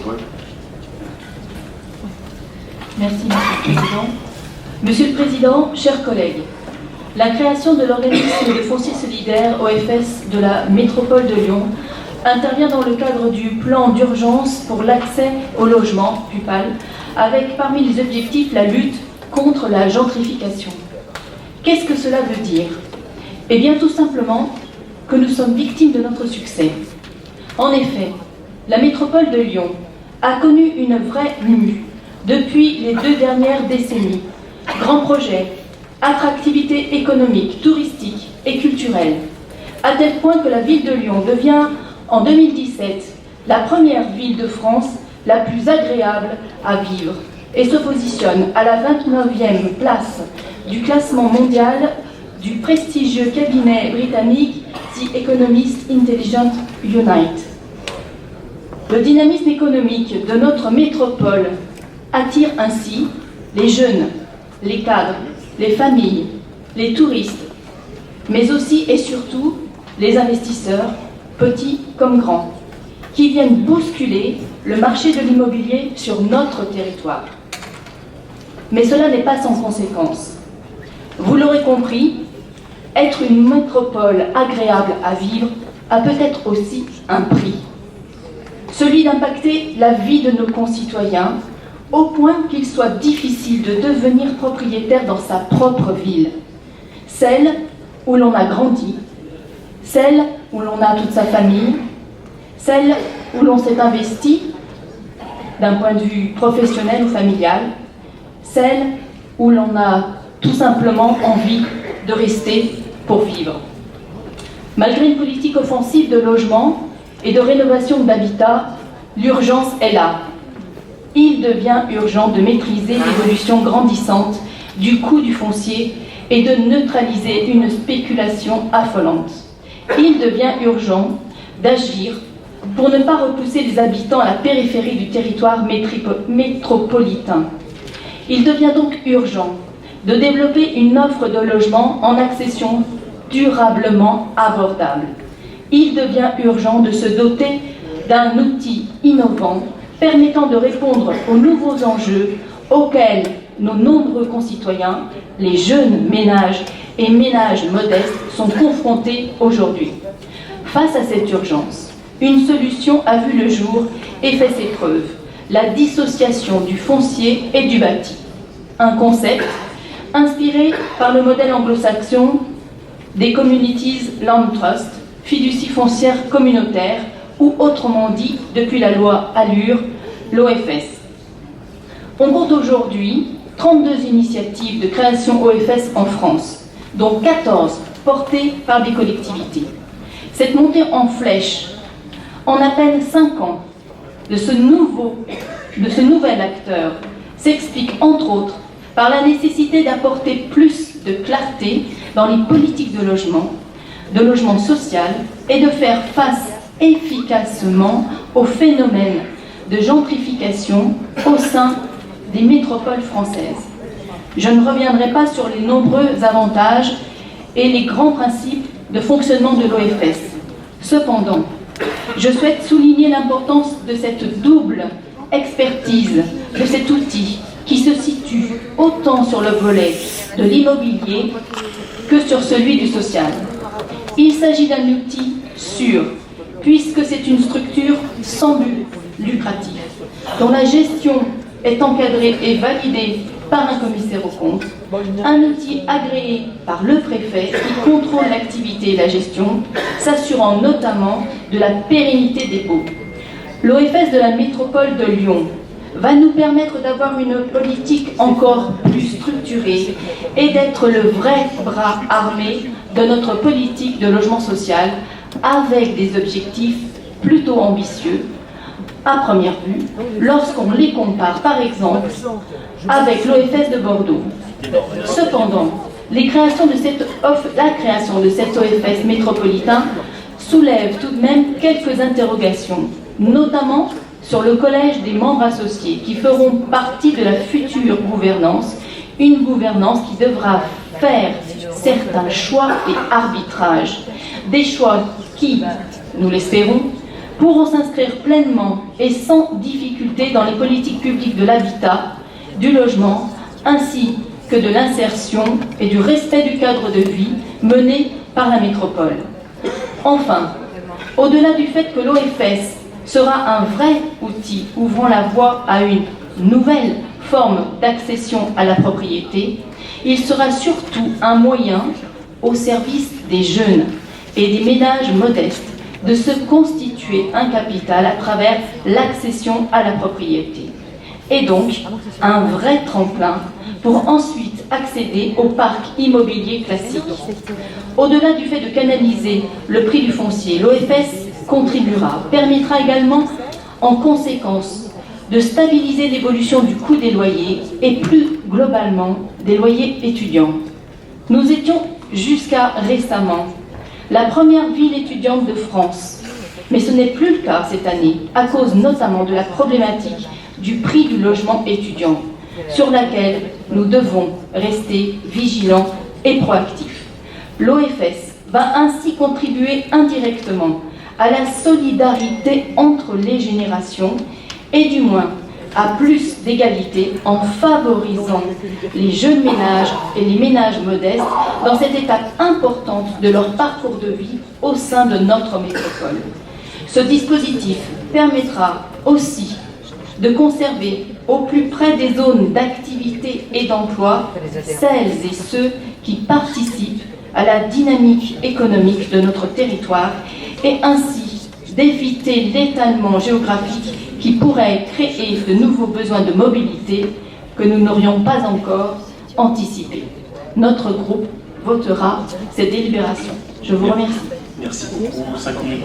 Métropole. Merci, Monsieur le Président. Monsieur le Président, chers collègues, la création de l'organisme de foncier solidaire OFS de la métropole de Lyon intervient dans le cadre du plan d'urgence pour l'accès au logement, PUPAL, avec parmi les objectifs la lutte contre la gentrification. Qu'est-ce que cela veut dire? Eh bien, tout simplement que nous sommes victimes de notre succès. En effet, la métropole de Lyon a connu une vraie mue depuis les 2 dernières décennies. Grands projets, attractivité économique, touristique et culturelle, à tel point que la ville de Lyon devient, en 2017, la première ville de France la plus agréable à vivre et se positionne à la 29e place du classement mondial du prestigieux cabinet britannique The Economist Intelligent Unite. Le dynamisme économique de notre métropole attire ainsi les jeunes, les cadres, les familles, les touristes, mais aussi et surtout les investisseurs, petits comme grands, qui viennent bousculer le marché de l'immobilier sur notre territoire. Mais cela n'est pas sans conséquence. Vous l'aurez compris, être une métropole agréable à vivre a peut-être aussi un prix. Celui d'impacter la vie de nos concitoyens au point qu'il soit difficile de devenir propriétaire dans sa propre ville. Celle où l'on a grandi, celle où l'on a toute sa famille, celle où l'on s'est investi d'un point de vue professionnel ou familial, celle où l'on a tout simplement envie de rester pour vivre. Malgré une politique offensive de logement et de rénovation d'habitat, l'urgence est là. Il devient urgent de maîtriser l'évolution grandissante du coût du foncier et de neutraliser une spéculation affolante. Il devient urgent d'agir pour ne pas repousser les habitants à la périphérie du territoire métropolitain. Il devient donc urgent de développer une offre de logement en accession durablement abordable. Il devient urgent de se doter d'un outil innovant permettant de répondre aux nouveaux enjeux auxquels nos nombreux concitoyens, les jeunes ménages et ménages modestes, sont confrontés aujourd'hui. Face à cette urgence, une solution a vu le jour et fait ses preuves: la dissociation du foncier et du bâti. Un concept inspiré par le modèle anglo-saxon des Communities Land Trust, fiducie foncière communautaire, ou autrement dit, depuis la loi Allure, l'OFS. On compte aujourd'hui 32 initiatives de création OFS en France, dont 14 portées par des collectivités. Cette montée en flèche, en à peine 5 ans, de ce nouvel acteur, s'explique entre autres par la nécessité d'apporter plus de clarté dans les politiques de logement social, et de faire face efficacement au phénomène de gentrification au sein des métropoles françaises. Je ne reviendrai pas sur les nombreux avantages et les grands principes de fonctionnement de l'OFS. Cependant, je souhaite souligner l'importance de cette double expertise, de cet outil qui se situe autant sur le volet de l'immobilier que sur celui du social. Il s'agit d'un outil sûr, puisque c'est une structure sans but lucratif, dont la gestion est encadrée et validée par un commissaire aux comptes, un outil agréé par le préfet qui contrôle l'activité et la gestion, s'assurant notamment de la pérennité des baux. L'OFS de la métropole de Lyon va nous permettre d'avoir une politique encore plus structurée et d'être le vrai bras armé de notre politique de logement social, avec des objectifs plutôt ambitieux à première vue, lorsqu'on les compare par exemple avec l'OFS de Bordeaux. Cependant, la création de cet OFS métropolitain soulève tout de même quelques interrogations, notamment sur le collège des membres associés qui feront partie de la future gouvernance, une gouvernance qui devra faire certains choix et arbitrages, des choix qui, nous l'espérons, pourront s'inscrire pleinement et sans difficulté dans les politiques publiques de l'habitat, du logement, ainsi que de l'insertion et du respect du cadre de vie mené par la métropole. Enfin, au-delà du fait que l'OFS sera un vrai outil ouvrant la voie à une nouvelle forme d'accession à la propriété, il sera surtout un moyen au service des jeunes et des ménages modestes de se constituer un capital à travers l'accession à la propriété. Et donc, un vrai tremplin pour ensuite accéder au parc immobilier classique. Au-delà du fait de canaliser le prix du foncier, l'OFS contribuera, permettra également, en conséquence, de stabiliser l'évolution du coût des loyers et plus globalement des loyers étudiants. Nous étions jusqu'à récemment la première ville étudiante de France, mais ce n'est plus le cas cette année, à cause notamment de la problématique du prix du logement étudiant, sur laquelle nous devons rester vigilants et proactifs. L'OFS va ainsi contribuer indirectement à la solidarité entre les générations et du moins à plus d'égalité en favorisant les jeunes ménages et les ménages modestes dans cette étape importante de leur parcours de vie au sein de notre métropole. Ce dispositif permettra aussi de conserver au plus près des zones d'activité et d'emploi celles et ceux qui participent à la dynamique économique de notre territoire et ainsi d'éviter l'étalement géographique qui pourrait créer de nouveaux besoins de mobilité que nous n'aurions pas encore anticipés. Notre groupe votera ces délibérations. Je vous remercie. Merci beaucoup. 5 minutes.